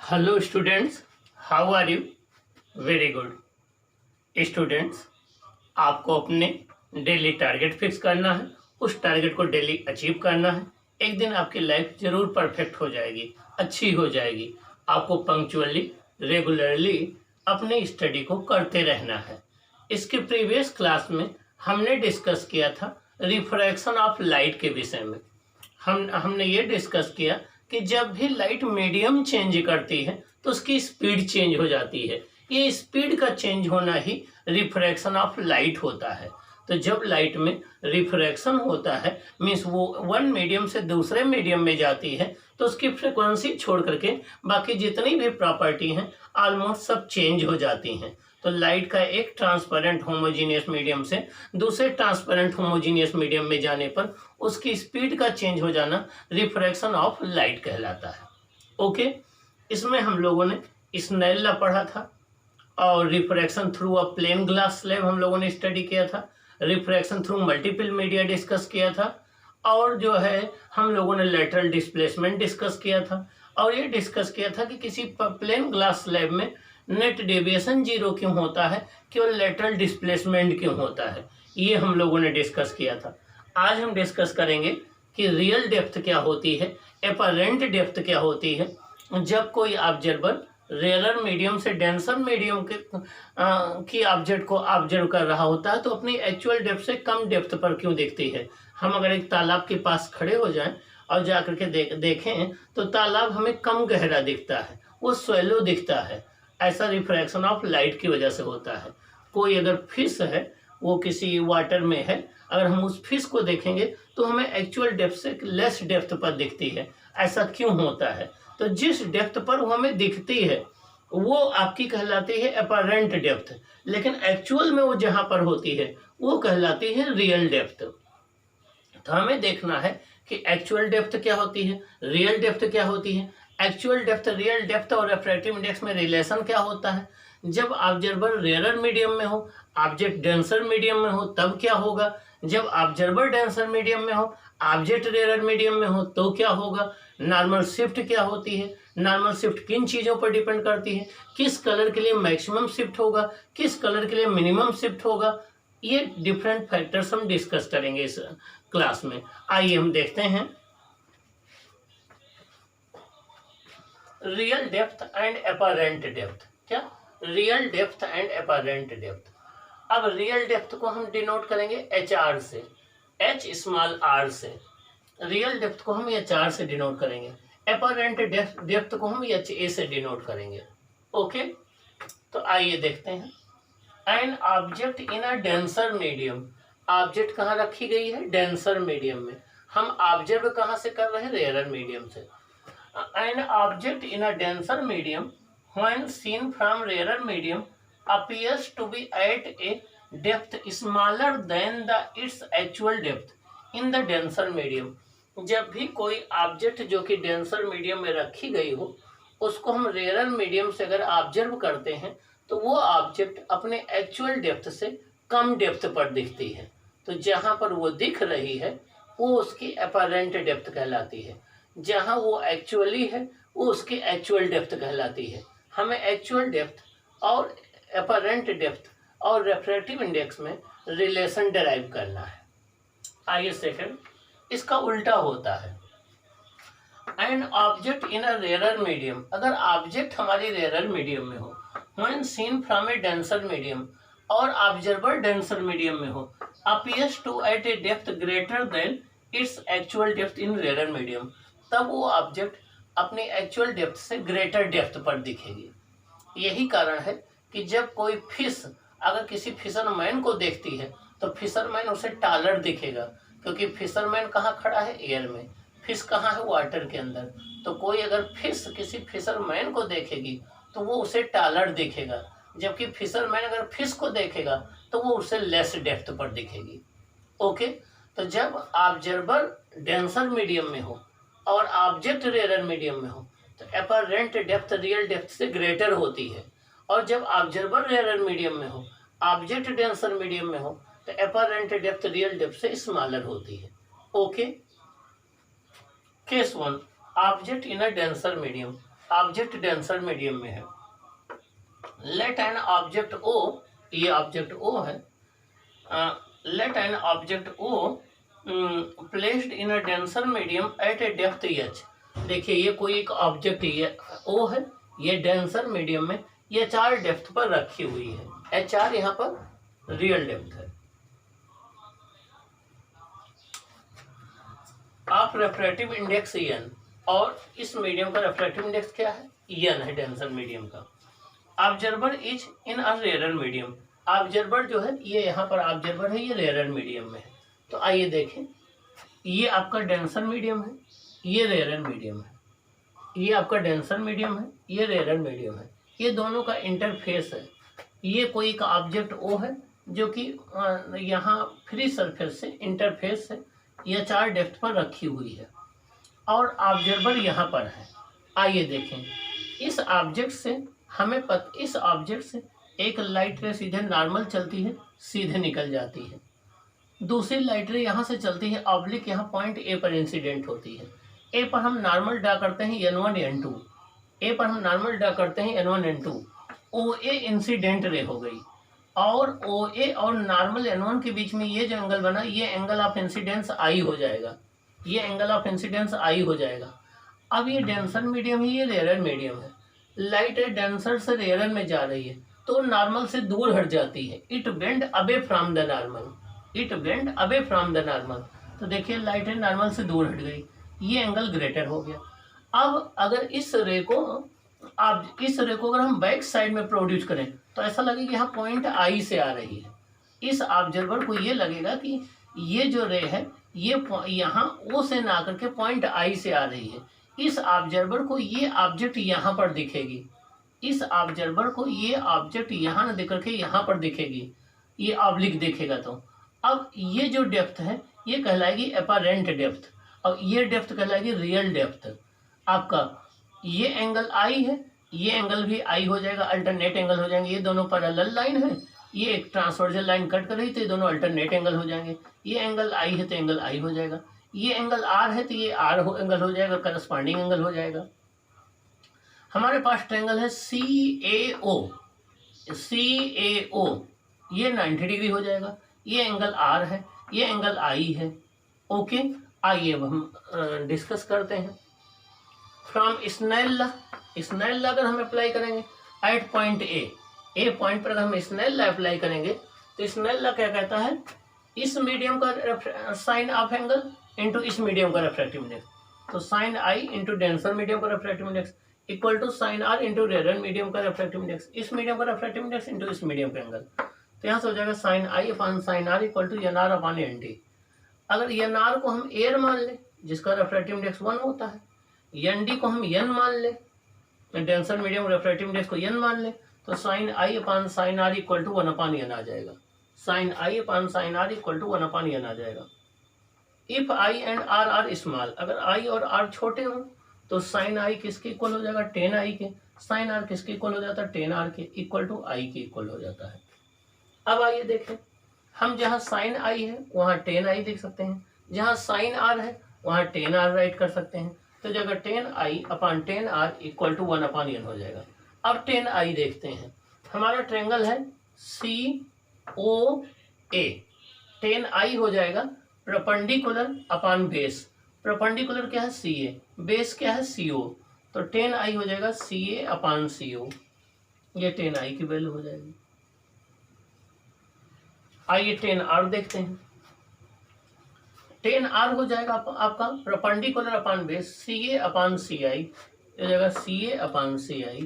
Hello students, how are you? Very good students. आपको अपने daily target fix करना है, उस टारगेट को डेली अचीव करना है। एक दिन आपकी लाइफ जरूर परफेक्ट हो जाएगी, अच्छी हो जाएगी। आपको पंक्चुअली रेगुलरली अपने स्टडी को करते रहना है। इसके प्रीवियस क्लास में हमने डिस्कस किया था रिफ्रैक्शन ऑफ लाइट के विषय में। हमने ये डिस्कस किया कि जब भी लाइट मीडियम चेंज करती है तो उसकी स्पीड चेंज हो जाती है। ये स्पीड का चेंज होना ही रिफ्रैक्शन ऑफ लाइट होता है। तो जब लाइट में रिफ्रैक्शन होता है मीन्स वो वन मीडियम से दूसरे मीडियम में जाती है तो उसकी फ्रिक्वेंसी छोड़ करके बाकी जितनी भी प्रॉपर्टी हैं ऑलमोस्ट सब चेंज हो जाती हैं। तो लाइट का एक ट्रांसपेरेंट होमोजीनियस मीडियम से दूसरे ट्रांसपेरेंट होमोजीनियस मीडियम में जाने पर उसकी स्पीड का चेंज हो जाना रिफ्रैक्शन ऑफ लाइट कहलाता है। ओके, इसमें हम लोगों ने स्नेल लॉ पढ़ा था और refraction through a plane glass slab हम लोगों ने स्टडी किया था। Refraction through multiple media discuss किया था और जो है हम लोगों ने लेटरल डिस्प्लेसमेंट डिस्कस किया था और ये डिस्कस किया था कि किसी प्लेन ग्लास स्लैब में नेट डेविएशन जीरो क्यों होता है, केवल लेटरल डिस्प्लेसमेंट क्यों होता है, ये हम लोगों ने डिस्कस किया था। आज हम डिस्कस करेंगे कि रियल डेप्थ क्या होती है, एपरेंट डेप्थ क्या होती है। जब कोई ऑब्जर्वर रेयरर मीडियम से डेंसर मीडियम की ऑब्जेक्ट को ऑब्जर्व कर रहा होता है तो अपनी एक्चुअल डेप्थ से कम डेप्थ पर क्यों दिखती है। हम अगर एक तालाब के पास खड़े हो जाएं और जा करके देखें तो तालाब हमें कम गहरा दिखता है, वो स्वेलो दिखता है। ऐसा रिफ्रैक्शन ऑफ लाइट की वजह से होता है। कोई अगर फिश है, वो किसी वाटर में है, अगर हम उस फिश को देखेंगे तो हमें एक्चुअल डेप्थ से लेस डेप्थ पर दिखती है। ऐसा क्यों होता है? तो जिस डेप्थ पर वो हमें दिखती है वो आपकी कहलाती है अपरेंट डेप्थ, लेकिन एक्चुअल में वो जहां पर होती है वो कहलाती है रियल डेप्थ। तो हमें देखना है कि एक्चुअल डेप्थ क्या होती है, रियल डेप्थ क्या होती है। एक्चुअल डेप्थ, रियल डेप्थ और रिफ्रैक्टिव इंडेक्स में रिलेशन क्या होता है। जब ऑब्जर्वर रेयरर मीडियम में हो, ऑब्जेक्ट डेंसर मीडियम में हो तब क्या होगा। जब ऑब्जर्वर डेंसर मीडियम में हो, ऑब्जेक्ट रेयरर मीडियम में हो तो क्या होगा। नॉर्मल शिफ्ट क्या होती है, नॉर्मल शिफ्ट किन चीज़ों पर डिपेंड करती है, किस कलर के लिए मैक्सिमम शिफ्ट होगा, किस कलर के लिए मिनिमम शिफ्ट होगा। ये डिफरेंट फैक्टर्स हम डिस्कस करेंगे इस क्लास में। आइए हम देखते हैं real depth and apparent depth. क्या? Real depth and apparent depth. अब रियल डेप्थ को हम डिनोट करेंगे एच आर से, एच स्मॉल आर से। रियल डेप्थ को हम एच आर से डिनोट करेंगे, अपरेंट डेप्थ को हम एच ए से डिनोट करेंगे। ओके, तो आइए देखते हैं। N object in a denser medium. Object कहाँ रखी गई है? डेंसर मीडियम में। हम ऑब्जर्व कहाँ से कर रहे हैं? रेयरर मीडियम से। An object in a denser medium when seen from rarer medium appears to be at a depth smaller than its actual depth in the denser medium। जब भी कोई ऑब्जेक्ट जो कि डेंसर मीडियम में रखी गई हो उसको हम रेयर मीडियम से अगर ऑब्जर्व करते हैं तो वो ऑब्जेक्ट अपने एक्चुअल डेप्थ से कम डेप्थ पर दिखती है। तो जहाँ पर वो दिख रही है वो उसकी अपरेंट डेप्थ कहलाती है, जहाँ वो एक्चुअली है वो उसकी एक्चुअल डेप्थ कहलाती है। हमें एक्चुअल डेप्थ और अपरेंट डेप्थ और रिफ्रैक्टिव इंडेक्स में रिलेशन डिराइव करना है। आइए सेकंड, इसका उल्टा होता है। An object in a rarer medium. अगर ऑब्जेक्ट हमारी रेयरर मीडियम में हो, when seen from a denser medium और ऑब्जर्वर डेंसर मीडियम में हो, appears to at a depth greater than its actual depth in rarer medium, तब वो object अपनी एक्चुअल डेप्थ से ग्रेटर डेप्थ पर दिखेगी। यही कारण है कि जब कोई फिश अगर किसी फिशरमैन को देखती है तो फिशरमैन उसे टालर दिखेगा, क्योंकि फिशरमैन कहाँ खड़ा है? एयर में। फिश कहाँ है? वाटर के अंदर। तो कोई अगर फिश किसी फिशरमैन को देखेगी तो वो उसे टालर दिखेगा, जबकि फिशरमैन अगर फिश को देखेगा तो वो उसे लेस डेप्थ पर दिखेगी। ओके, तो जब ऑब्जर्वर डेंसर मीडियम में हो और ऑब्जेक्ट रेयरर मीडियम में हो तो अपरेंट डेप्थ रियल डेप्थ से ग्रेटर होती है, और जब ऑब्जर्वर रेयरर मीडियम में हो, ऑब्जेक्ट डेंसर मीडियम में हो तो अपरेंट डेप्थ रियल डेप्थ से स्मॉलर होती है। Okay, case one, object in a denser medium. Object denser medium में है। लेट एन ऑब्जेक्ट ओ, ये ऑब्जेक्ट ओ है, let an object O placed in a denser medium at a depth H. देखिए ये कोई एक ऑब्जेक्ट ये ओ है, ये डेंसर मीडियम में ये 4 डेप्थ पर रखी हुई है। HR यहाँ पर रियल डेप्थ है। आप रेफ्रेक्टिव इंडेक्स n, और इस मीडियम का रेफ्रेक्टिव इंडेक्स क्या है, n है डेंसर मीडियम का। Observer is in a rare medium, observer जो है ये यहाँ पर ऑब्जर्वर है, ये रेयर मीडियम में है। तो आइए देखें, ये आपका डेंसर मीडियम है, ये रेयर मीडियम है, ये आपका डेंसर मीडियम है, ये रेयर मीडियम है, ये दोनों का इंटरफेस है। ये कोई का ऑब्जेक्ट ओ है जो कि यहाँ फ्री सरफेस से इंटरफेस है, यह 4 डेप्थ पर रखी हुई है, और ऑब्जर्वर यहाँ पर है। आइए देखें, इस ऑब्जेक्ट से हमें इस ऑब्जेक्ट से एक लाइट रे सीधे नॉर्मल चलती है, सीधे निकल जाती है। दूसरी लाइट रे यहाँ से चलती है, ऑब्लिक यहाँ पॉइंट ए पर इंसिडेंट होती है। ए पर हम नॉर्मल ड्रा करते हैं n1 n2, ए पर हम नॉर्मल ड्रा करते हैं n1 n2। ओ ए इंसिडेंट रे हो गई, और ओ ए और नॉर्मल n1 के बीच में ये जो एंगल बना, ये एंगल ऑफ इंसिडेंस आई हो जाएगा, ये एंगल ऑफ इंसिडेंस आई हो जाएगा। अब ये डेंसर मीडियम है, ये रेयर मीडियम है। लाइट डेंसर से रेयर में जा रही है तो नॉर्मल से दूर हट जाती है। It bend away from the normal, it bend away from the normal. तो देखिए लाइट नॉर्मल से दूर हट गई, ये एंगल ग्रेटर हो गया। अब अगर इस रे को अगर हम बैक साइड में प्रोड्यूस करें तो ऐसा लगेगा यहाँ पॉइंट आई से आ रही है। इस ऑब्जर्वर को ये लगेगा कि ये जो रे है ये यहाँ ओ से ना करके पॉइंट आई से आ रही है। इस ऑब्जर्वर को ये ऑब्जेक्ट यहाँ पर दिखेगी, इस ऑब्जर्वर को ये ऑब्जेक्ट यहाँ न दिख करके यहाँ पर दिखेगी, ये ऑब्लिक देखेगा। तो अब ये जो डेप्थ है ये कहलाएगी अपरेंट डेप्थ, और ये डेप्थ कहलाएगी रियल डेप्थ। आपका ये एंगल आई है, ये एंगल भी आई हो जाएगा, अल्टरनेट एंगल हो जाएंगे। ये दोनों पैरेलल लाइन है, ये एक ट्रांसवर्जल लाइन कट कर रही तो ये दोनों अल्टरनेट एंगल हो जाएंगे। ये एंगल आई है तो एंगल आई हो जाएगा, ये एंगल आर है तो ये आर एंगल हो जाएगा, करस्पॉन्डिंग एंगल हो जाएगा। हमारे पास ट्रायंगल है CAO, CAO ये 90 डिग्री हो जाएगा, ये एंगल आर है, ये एंगल आई है। ओके, आइए अब हम डिस्कस करते हैं। From Snell law, Snell law अगर हम अप्लाई करेंगे एट पॉइंट ए पॉइंट पर अगर हम स्नेल लॉ अप्लाई करेंगे तो स्नेल लॉ क्या कहता है, इस मीडियम का साइन ऑफ एंगल इंटू इस मीडियम का रेफ्रेक्टिव इंडेक्स। तो sine I into denser medium का refractive index equal to sine R into rare medium का रेफ्रेक्टिव इंडेक्स, इस मीडियम का रेफ्रेक्टिव इंडेक्स इंटू इस मीडियम का एंगल। तो यहाँ से हो जाएगा sine I upon sine R equal to N R upon N T. अगर एन आर को हम एयर मान लें जिसका रेफ्रेक्टिव इंडेक्स 1 होता है, एन डी को हम एन मान लें, डेंसर मीडियम रेफ्रेक्टिव इंडेक्स को एन मान लें, तो sine I upon sine R equal to 1 upon N आ जाएगा। Sine I upon sine R equal to 1 upon N आ जाएगा। If I and R are small, अगर आई और आर छोटे हों तो साइन आई किसके इक्वल हो जाएगा, 10 आई के। साइन आर किसके इक्वल हो जाता है, 10 आर के, इक्वल टू आई के इक्वल हो जाता है। अब आइए देखें, हम जहाँ साइन आई है वहाँ 10 आई देख सकते हैं, जहाँ साइन आर है वहाँ 10 आर राइट कर सकते हैं। तो जगह 10 I upon 10 R equal to 1 upon N हो जाएगा। अब 10 आई देखते हैं, हमारा ट्रायंगल है COA, 10 आई हो जाएगा परपेंडिकुलर अपॉन बेस। परपेंडिकुलर क्या है CA, बेस क्या है CO, तो 10 आई हो जाएगा CA अपॉन CO, ये 10 आई की वैल्यू हो जाएगी। आइए 10 आर देखते हैं, 10 आर हो जाएगा आपका perpendicular upon base CA upon CI, हो जाएगा CA अपॉन CI,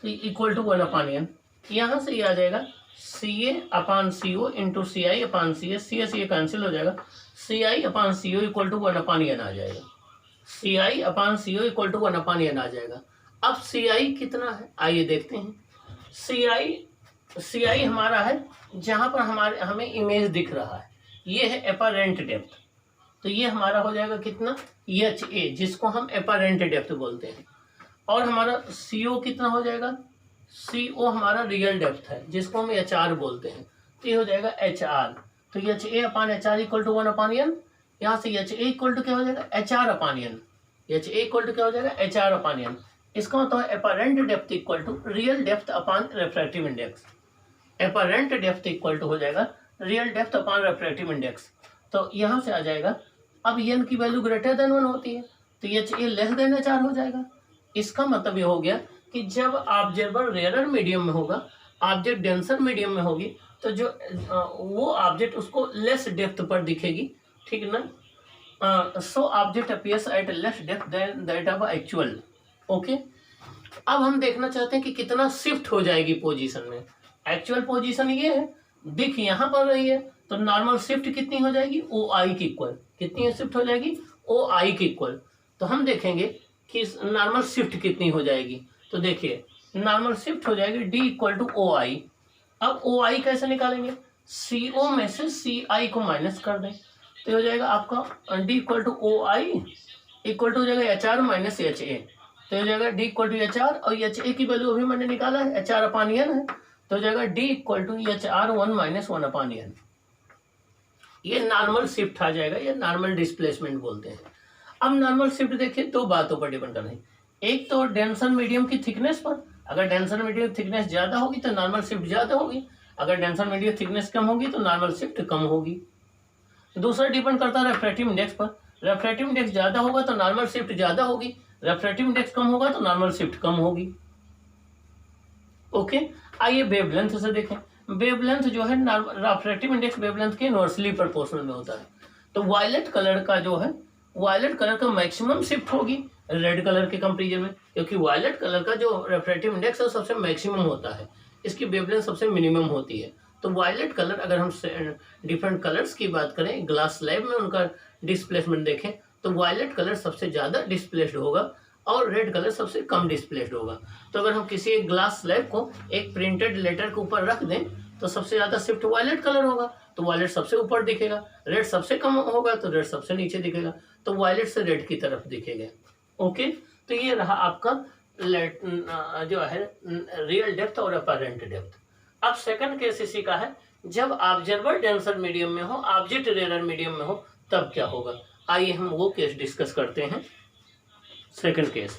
तो इक्वल टू 1 अपॉन एन। यहाँ से ये आ जाएगा CA upon CO into CI upon CS, CA cancel हो जाएगा, CI upon CO equal to 1 upon N आ जाएगा, CI upon CO equal to 1 upon N आ जाएगा। अब CI कितना है आइए देखते हैं। CI हमारा है जहाँ पर हमें इमेज दिख रहा है, ये है अपरेंट डेप्थ, तो ये हमारा हो जाएगा कितना HA, जिसको हम अपरेंट डेप्थ बोलते हैं। और हमारा CO कितना हो जाएगा, CO हमारा रियल डेप्थ है जिसको हम HR बोलते हैं, तो ये हो जाएगा HR। तो HA upon HR equal to 1 upon N, यहाँ से HA इक्वल टू क्या हो जाएगा HR upon N, H A equal to क्या हो जाएगा, एच आर अपान एन। इसका मतलब है apparent depth equal to real depth upon refractive index. Apparent depth equal to हो जाएगा real depth upon refractive index. तो यहाँ से आ जाएगा, अब एन की वैल्यू ग्रेटर देन 1 होती है तो H A less than H R हो जाएगा। इसका मतलब ये हो गया कि जब ऑब्जर्वर रेयर मीडियम में होगा, ऑब्जेक्ट डेंसर मीडियम में होगी, तो जो वो ऑब्जेक्ट उसको लेस डेप्थ पर दिखेगी, ठीक है ना। So object appears at less depth than that of actual. Okay, अब हम देखना चाहते हैं कि कितना शिफ्ट हो जाएगी पोजीशन में। एक्चुअल पोजीशन ये है, दिख यहाँ पर रही है, तो नॉर्मल शिफ्ट कितनी हो जाएगी, ओ आई की इक्वल। कितनी शिफ्ट हो जाएगी, ओ आई की इक्वल। तो हम देखेंगे कि नॉर्मल शिफ्ट कितनी हो जाएगी। तो देखिए नॉर्मल शिफ्ट हो जाएगी डी इक्वल टू ओ आई। अब ओ आई कैसे निकालेंगे, सी ओ में से सी आई को माइनस कर दें तो हो जाएगा आपका D equal to O I equal to हो जाएगा H R minus H A. तो हो जाएगा D equal to H R, और एच ए की वैल्यू अभी मैंने निकाला है, एच आर अपान एन है, तो हो जाएगा D equal to H R 1 minus 1 upon N. ये नॉर्मल शिफ्ट आ जाएगा, ये नॉर्मल डिस्प्लेसमेंट बोलते हैं। अब नॉर्मल शिफ्ट देखिए दो बातों पर डिपेंड कर रही है। एक तो डेंसर मीडियम की थिकनेस पर, अगर डेंसर मीडियम थिकनेस ज्यादा होगी तो नॉर्मल शिफ्ट ज्यादा होगी, अगर डेंसर मीडियम थिकनेस कम होगी तो नॉर्मल शिफ्ट कम होगी। दूसरा डिपेंड करता है रिफ्रैक्टिव इंडेक्स पर, रिफ्रैक्टिव इंडेक्स ज्यादा होगा तो नॉर्मल शिफ्ट ज्यादा होगी, रिफ्रैक्टिव इंडेक्स कम होगा तो नॉर्मल शिफ्ट कम होगी। ओके, आइए वेवलेंथ से देखें। वेवलेंथ जो है रिफ्रैक्टिव इंडेक्स वेवलेंथ के इनवर्सली प्रोपोर्शनल में होता है। तो वायलेट कलर का जो है, वायलेट कलर का मैक्सिमम शिफ्ट होगी रेड कलर के कंपेरिजन में, क्योंकि वायलेट कलर का जो रिफ्रैक्टिव इंडेक्स है सबसे मैक्सिमम होता है, इसकी वेवलेंथ सबसे मिनिमम होती है। तो वायलेट कलर, अगर हम डिफरेंट कलर्स की बात करें, ग्लास स्लैब में उनका डिस्प्लेसमेंट देखें तो वायलेट कलर सबसे ज़्यादा डिस्प्लेस्ड होगा और रेड कलर सबसे कम डिस्प्लेस्ड होगा। तो अगर हम किसी एक ग्लास स्लैब को एक प्रिंटेड लेटर के ऊपर रख दें तो सबसे ज़्यादा शिफ्ट वायलेट कलर होगा, तो वायलेट सबसे ऊपर दिखेगा, रेड सबसे कम होगा तो रेड सबसे नीचे दिखेगा, तो वायलेट से रेड की तरफ दिखेगा। ओके, तो ये रहा आपका जो है रियल डेप्थ और अपरेंट डेप्थ। अब सेकंड केस इसी का है, जब ऑब्जर्वर डेंसर मीडियम में हो, ऑब्जेक्ट रेयर मीडियम में हो, तब क्या होगा। आइए हम वो केस डिस्कस करते हैं। Second case,